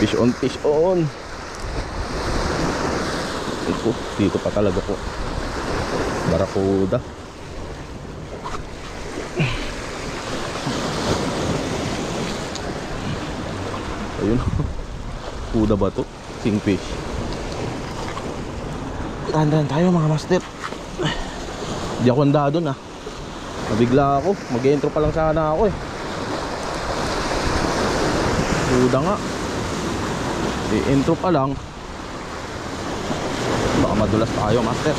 Fish on, fish on. Ito, dito pa talaga po. Barakuda. Ayun. Kuda ba to? Kingfish. Dahan-dahan tayo mga master. Di ako handa dun ah. Nabigla ako. Mag-intro pa lang sana ako eh. Kuda nga. I-intro pa lang. Baka madulas tayo master.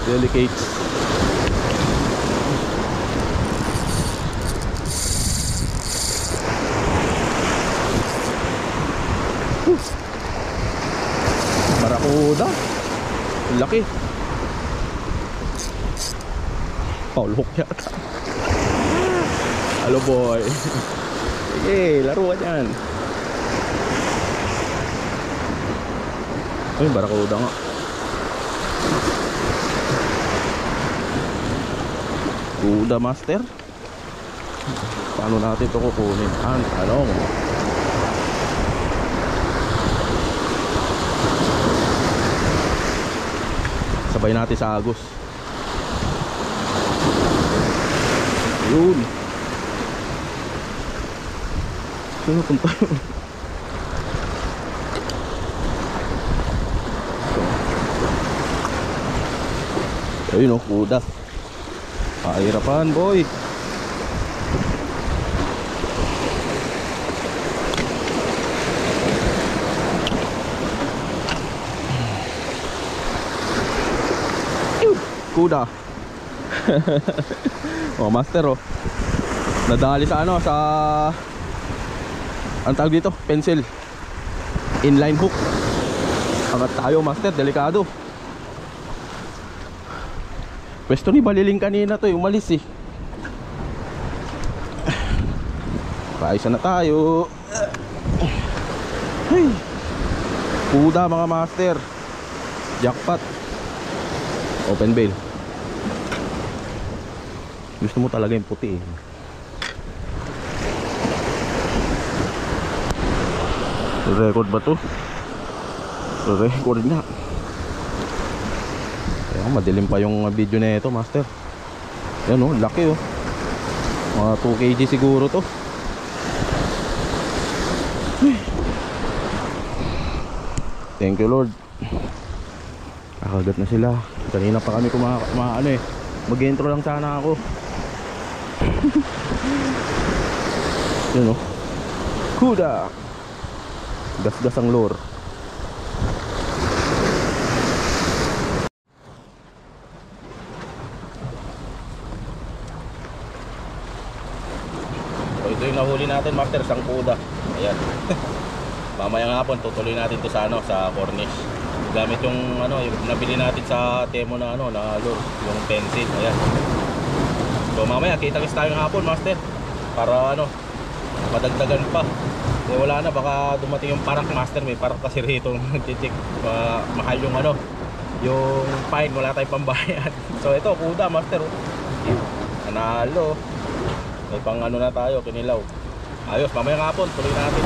Delicates. Barakuda. Laki. Paul hook yata. Hello boy. Sige, laruan yan. Ay, barakuda nga. Kuda master. Paano natin ito kukunin? Ang tanong. Sabay natin sa agos. Yun. Sino punta yun? Ayun o, kuda. Kahirapan boy. Kuda. Oh master oh. Nadali sa ano, sa ang tawag dito, pencil. Inline hook. Angat tayo master, delikado. Pwesto ni Baliling kanina to, umalis eh. Paisa na tayo. Hey. Kuda mga master. Jackpot. Open bail. Gusto mo talaga yung puti eh. Record ba to? Record na. Kaya madilim pa yung video na ito master. Yan oh, laki oh. Mga 2 kg siguro to. Thank you Lord. Kakagat na sila. Kanina pa kami ano eh. Mag-intro lang sana ako. Yan oh. Kuda. Gas-gas ang lure. So ito yung nahuli natin master, isang kuda. Ayan. Mamayang hapon tutuloy natin to sa ano, sa cornish. Gamit yung ano, yung nabili natin sa Temo na ano, na lure, yung pencil. Ayan. So mamaya kita-kits tayo ng hapon master. Para ano, madagdagan pa. Eh wala na, baka dumating yung parak master. May parak kasi rito nagtitik. Mahal yung ano, yung fine, wala tayong pambayad. So ito, kuda master. Nanalo. May pang ano na tayo, kinilaw. Ayos, mamayang hapon tuloy natin.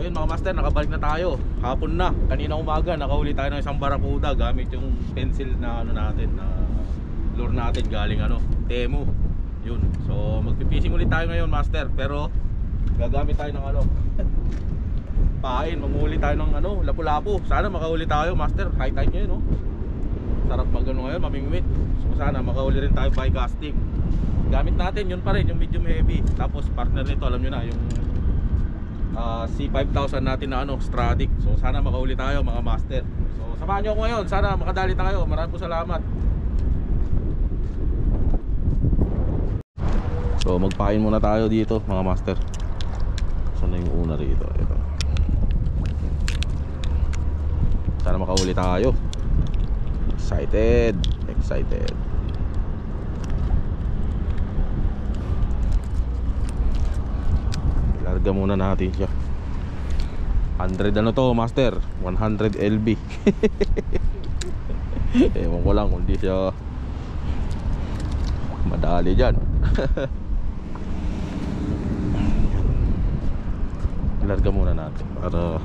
Mga master, nakabalik na tayo. Hapon na, kanina umaga nakahuli tayo ng isang barakuda gamit yung pencil na ano natin, na lure natin galing ano, Temu. Yun. So magpipishing ulit tayo ngayon master, pero gagamit tayo ng ano pain, manghuli tayo ng ano, lapu-lapu. Sana makahuli tayo master, high tide ngayon no. Sarap magano ngayon, mamingwit. So sana makahuli rin tayo by casting. Gamit natin yun pa rin, yung medium heavy. Tapos partner nito, alam nyo na, yung C5000 natin na ano, Stradic. So sana makahuli tayo mga master. So samahan nyo ako ngayon, sana makadali tayo. Maraming po salamat. So magpain muna tayo dito mga master. Saan na yung una rito? Ito. Sana makahuli tayo. Excited. Larga muna natin siya. 100 ano to master, 100 LB. Ewan ko lang kung di siya madali dyan. Ilarga muna natin para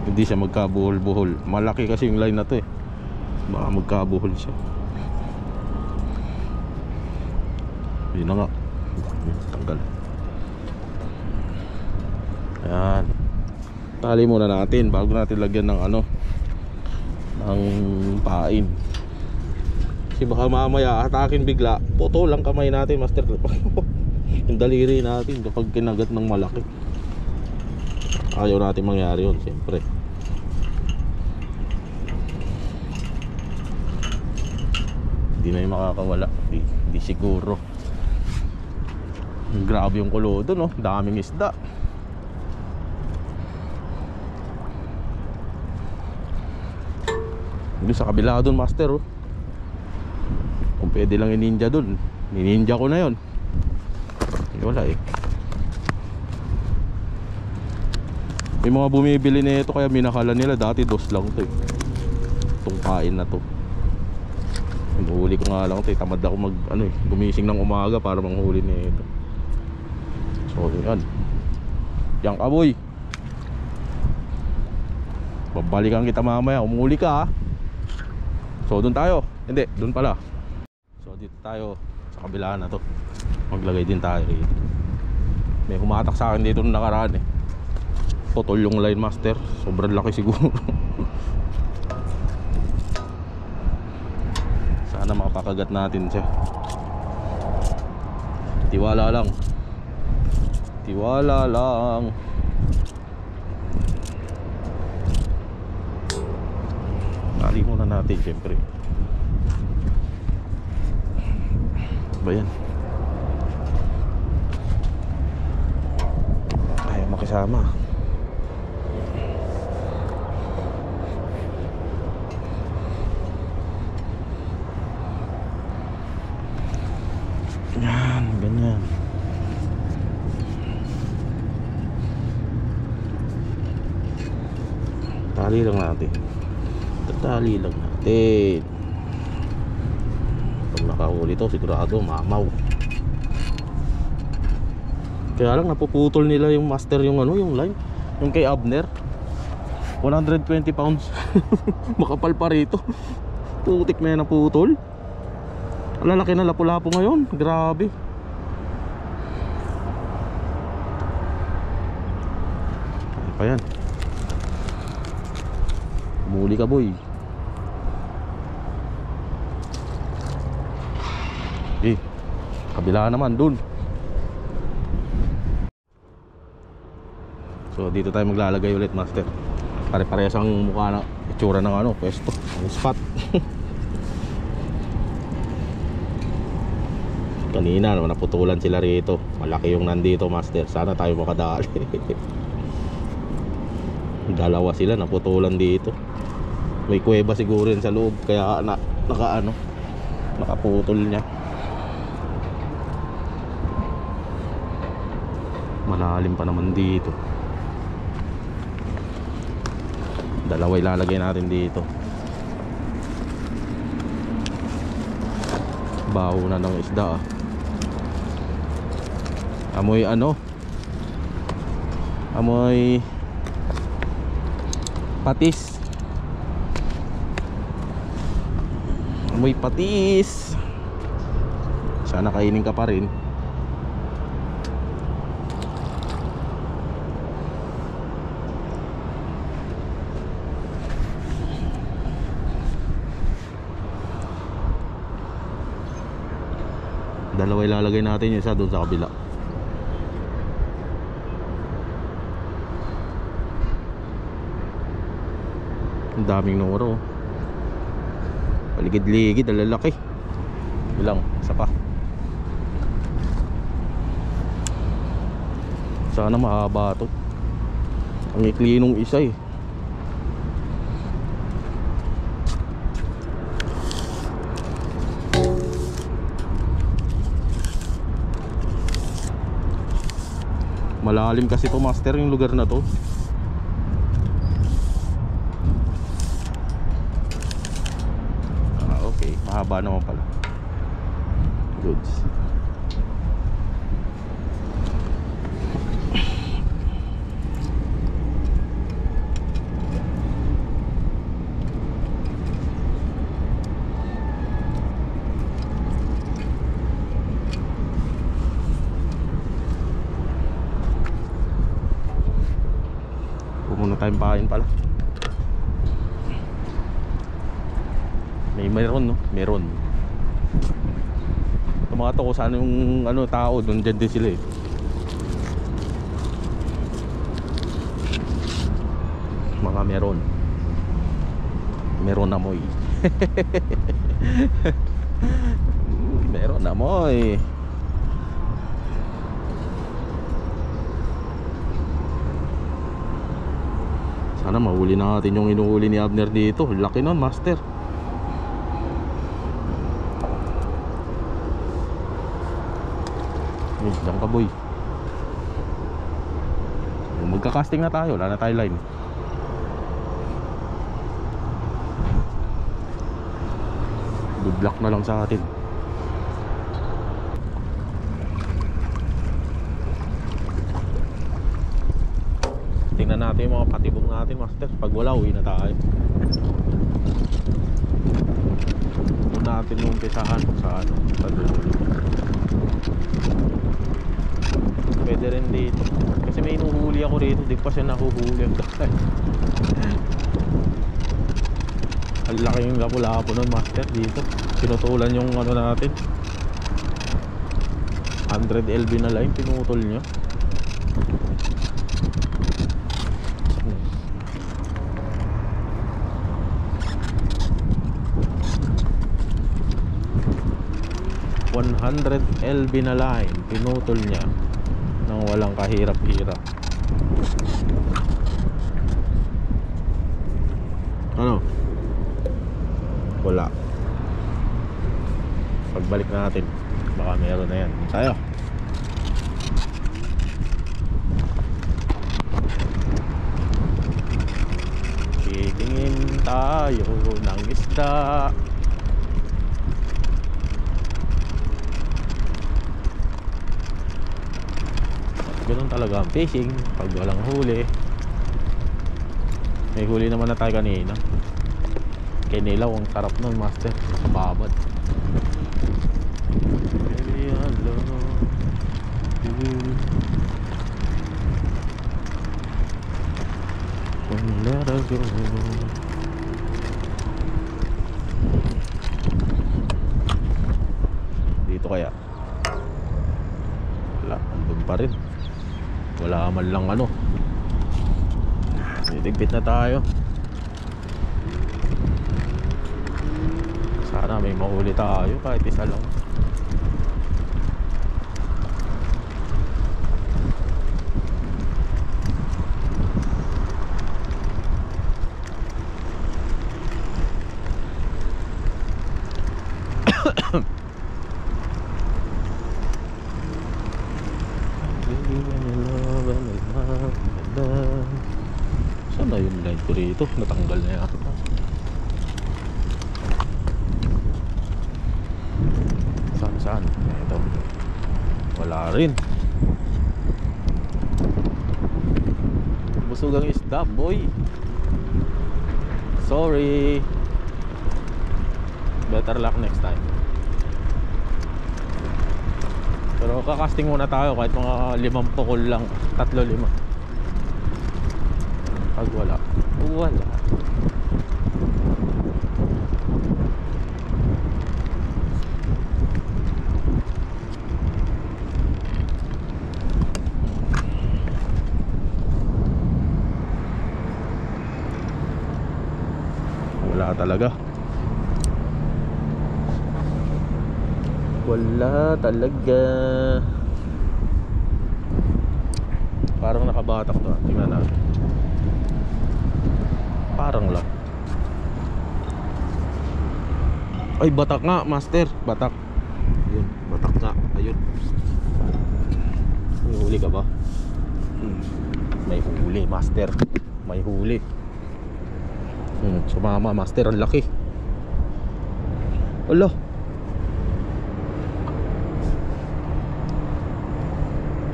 hindi siya magkabuhol-buhol. Malaki kasi yung line na to eh, baka magkabuhol siya. Yun na nga, tanggal. Ayan, tali muna natin bago natin lagyan ng ano, ng pain. Kasi baka mamaya atakin bigla, putol lang kamay natin master. Yung daliri natin kapag kinagat ng malaki. Ayaw natin mangyari yun siyempre. Hindi na yung makakawala, hindi siguro. Grabe yung kulodo no, daming isda. Hindi sa kabila dun master oh. Kung pwede lang i-ninja dun, ni-ninja ko na yun. Wala eh. May mga bumibili na ito kaya minakalan nila. Dati dos lang ito eh, itong kain na to. Hinuhuli ko nga lang ito eh. Tamad ako mag ano eh, gumising ng umaga para manghuli na ito. So yan, yang kaboy, babalikan kita mamaya. Umuli ka ha. So dun tayo, hindi, dun pala. So dito tayo sa kabila na to, maglagay din tayo rito. May humatak sa akin dito nung nakaraan eh. Putol yung line master, sobrang laki siguro. Sana makapakagat natin siya. Tiwala lang, tiwala lang. Tali muna natin siyempre. Ba yan? Ayaw makisama. Yan, ganyan. Tali lang natin. Tatali lang natin. Pag nakahuli to sigurado mamaw. Kaya lang napuputol nila yung master yung ano, yung line, yung kay Abner. 120 pounds. Makapal pa rito. Putik na yan naputol. Ang lalaki na lapu-lapu ngayon. Grabe. Ano pa yan? Muli ka boy. Eh, kabila naman dun. So dito tayo maglalagay ulit master. Pare-parehas ang mukha na itsura ng ano, pwesto, ng spot. Kanina naman naputulan sila rito. Malaki yung nandito master. Sana tayo makadali. Dalawa sila naputulan dito. May kuweba siguro yun sa loob, kaya nakaputol niya. Malalim pa naman dito. Dalawa ilalagay natin dito. Baho na ng isda ah. Amoy ano? Amoy patis. Amoy patis. Sana kainin ka pa rin. Dalawa ilalagay natin, yung isa doon sa kabila. Ang daming nuro. Paligid-ligid, ang lalaki. Bilang, isa pa. Sana mahaba to. Ang ikli nung isa eh. Malalim kasi to master, yung lugar na to. Okay, mahaba naman pala. Goods. Pumunta tayong pain pala. Meron no? Meron. Ito mga to, kung saan yung ano, tao, doon dyan din sila eh. Mga meron. Meron amoy. Meron amoy. Sana mahuli na natin yung inuhuli ni Abner dito. Laki nun master. Diyan ka boy. Magka-casting na tayo, wala na tayo line. Good luck na lang sa atin. Tingnan natin yung mga patibong natin master. Pag wala, uwi na tayo. Doon natin umpisahan sa ano, sa dulo. Pwede rin dito. Kasi may inuhuli ako rito. Di pa siya nahuhuli. Ang laki yung lapu-lapo nun master dito. Pinutulan yung ano natin 100 LB na line. Pinutol nyo. $100 LB na line. Pinutol niya nang walang kahirap-hirap. Ano? Wala. Pagbalik natin, baka meron na yan. Tayo. Titingin tayo ng isda. Ganun talaga ang fishing pag walang huli. May huli naman na tayo kanina. Kinilaw, ang sarap nun master. Sa babad. Let us go. Dito kaya? Wala, andun pa rin. Wala man lang ano. Didigbit na tayo. Sana may mahuli tayo kahit isa lang. Saan na yung line ko rito? Natanggal na yata. Saan? Ito. Wala rin. Busog ang isda, boy. Sorry. Better luck next time. Pero kakasting muna tayo kahit mga 5 pukol lang. 3-5. Pag wala. Wala. Wala talaga. Wala talaga. Parang nakabatak to. Tingnan natin. Parang lang. Ay, batak nga master. Batak. Ayun, batak nga. Ayun. May huli ka ba? May huli, master. May huli. Sumama, master. Ang laki. Ala.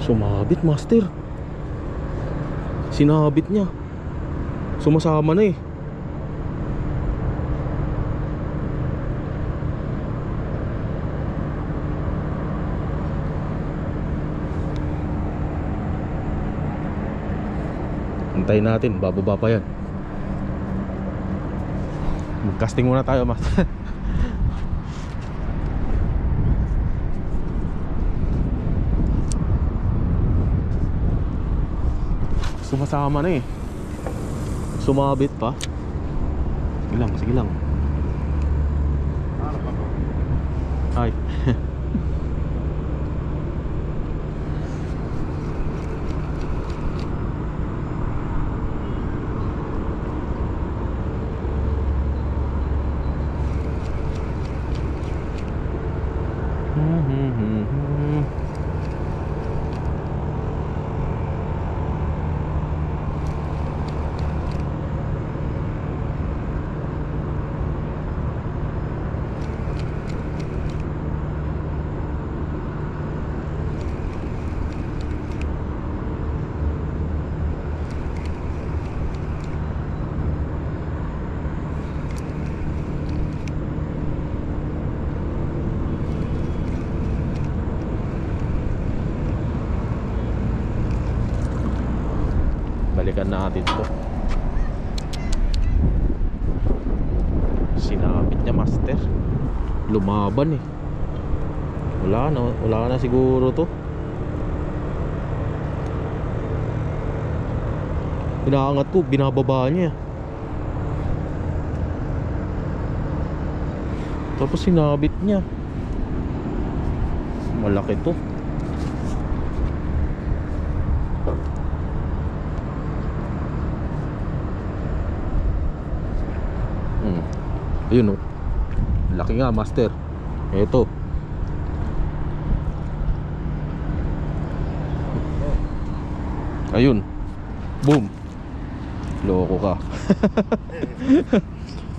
Sumabit, master. Sinabit niya. Sumasama na eh. Antayin natin, bababa pa yan. Mag-casting muna tayo, master. Sumasama na eh. Sumabit pa. Sige lang, sige lang. Ay. Balikan natin to. Sinabit niya, master. Lumaban eh. Wala na siguro to. Inaangat ko, binababa niya. Tapos sinabit niya. Malaki to. Ayun oh. Laki nga, master. Ito. Ayun. Boom. Loko ka.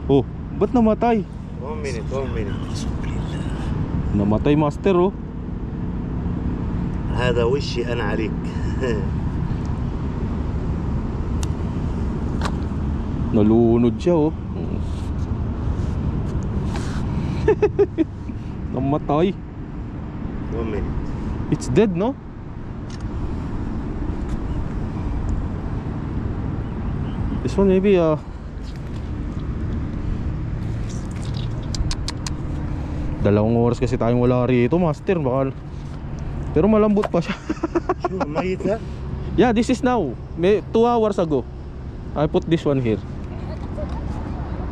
Oh, ba't namatay? 1 minute. Namatay, master oh. هذا وشي أنا عليك. Nalunod siya oh. Namatay. 1 minute. It's dead, no? This one maybe dalawang oras kasi tayong wala rito, master. Baka... Pero malambot pa siya. شو ميت ها؟ Yeah, this is now. 2 hours ago I put this one here.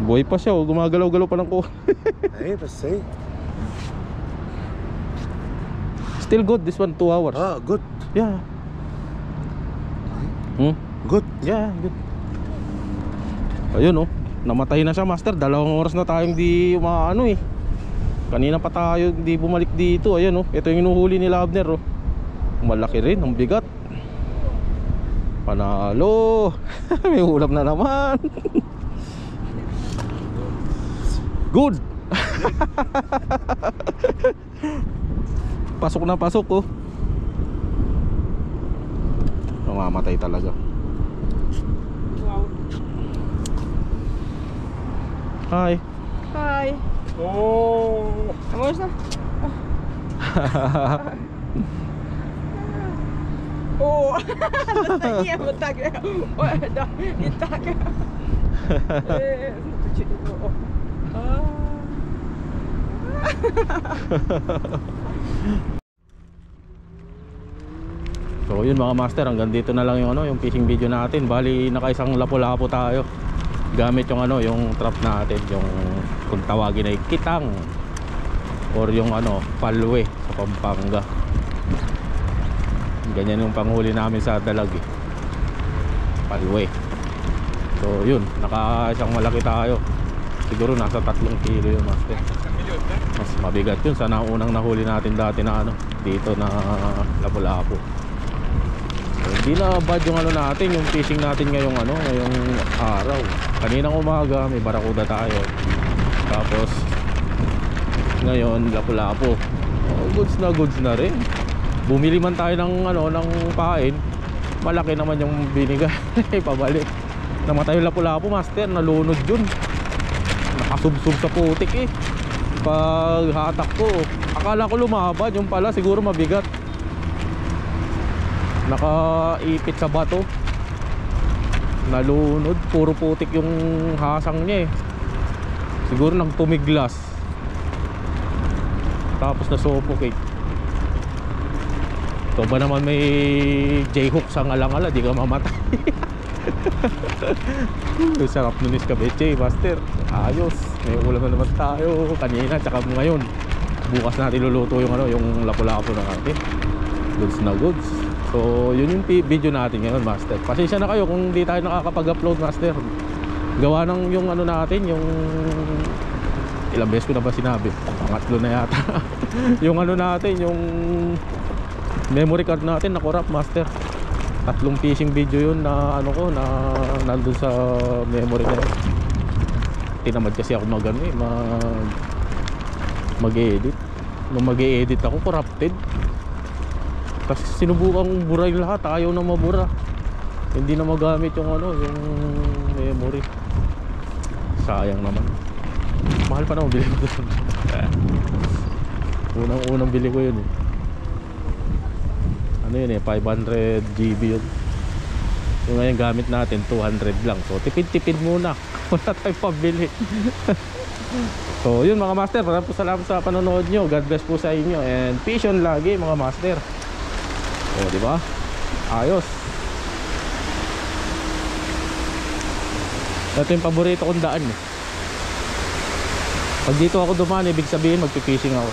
Buhay pa siya oh. Gumagalaw-galaw pa ng ko. ايه بس ايه. Still good, this one 2 hours. good. Yeah. Good. Yeah, good. Ayun oh, namatay na siya, master. 2 oras na tayong di umaano eh. Kanina pa tayo di bumalik dito. Ayun oh, ito yung inuhuli ni Abner oh. Malaki rin, ang bigat. Panalo. May ulam na naman. Good. Pasok na pasok oh. Mamamatay talaga. Wow. Hi. Hi. Oh. Kamusta? Oh. Iya betul. Oh, dah. Itak. So yun mga master, hanggang dito na lang yung yung fishing video natin. Bali nakaisang lapu-lapu tayo. Gamit yung yung trap natin, yung kung tawagin ay kitang or yung palwe sa Pampanga. Ganyan yung panghuli namin sa dalag eh. Palwe. So yun, nakaisang malaki tayo. Siguro nasa 3 kilo yung master. Mas mabigat yun sa naunang nahuli natin dati na dito na lapu-lapu. So Hindi na bad yung ano natin, yung fishing natin ngayong ano, ngayong araw. Kaninang umaga may barakuda tayo. Tapos ngayon lapu-lapu. Oh, goods na rin. Bumili man tayo ng ano, ng pain. Malaki naman yung binigay. Pabalik. Namatay yung lapu-lapu, master, nalunod yun. Nakasubsob sa putik eh. Pag hatak ko, akala ko lumaban, yung pala siguro mabigat. Nakaipit sa bato. Nalunod, puro putik yung hasang niya eh. Siguro nagtumiglas. Tapos na-suffocate. Ito ba naman may J-hook sa ngalang-ala, di ka mamatay. Sarap nun iskabeche, master. Ayos, may ulam na naman tayo kanina, tsaka ngayon. Bukas natin luluto yung ano, yung lapu-lapu natin. Goods na goods. So yun yung video natin ngayon, master. Pasensya na kayo kung di tayo nakakapag-upload, master. Gawa ng yung ano natin, yung ilang beses ko na ba sinabi, pangatlo na yata. Yung ano natin, yung memory card natin na corrupt, master. 3 fishing video yun na ano ko, na nandun sa memory na yun. Tinamad kasi ako mag-ano eh, mag-edit. Nung mag-edit ako, corrupted. Kasi sinubukang buray lahat, ayaw na mabura. Hindi na magamit yung ano, yung memory. Sayang naman. Mahal pa naman bili ko doon. Unang bili ko yun eh. Ano yun eh, 500 GB yun. Yung ngayon gamit natin 200 lang. So tipid-tipid muna. Wala tayong pabili. So yun mga master, maraming po salamat sa panonood nyo. God bless po sa inyo. And fish on lagi mga master. O diba? Ayos. Ito yung paborito kong daan eh. Pag dito ako dumaan, ibig sabihin magpipishing ako.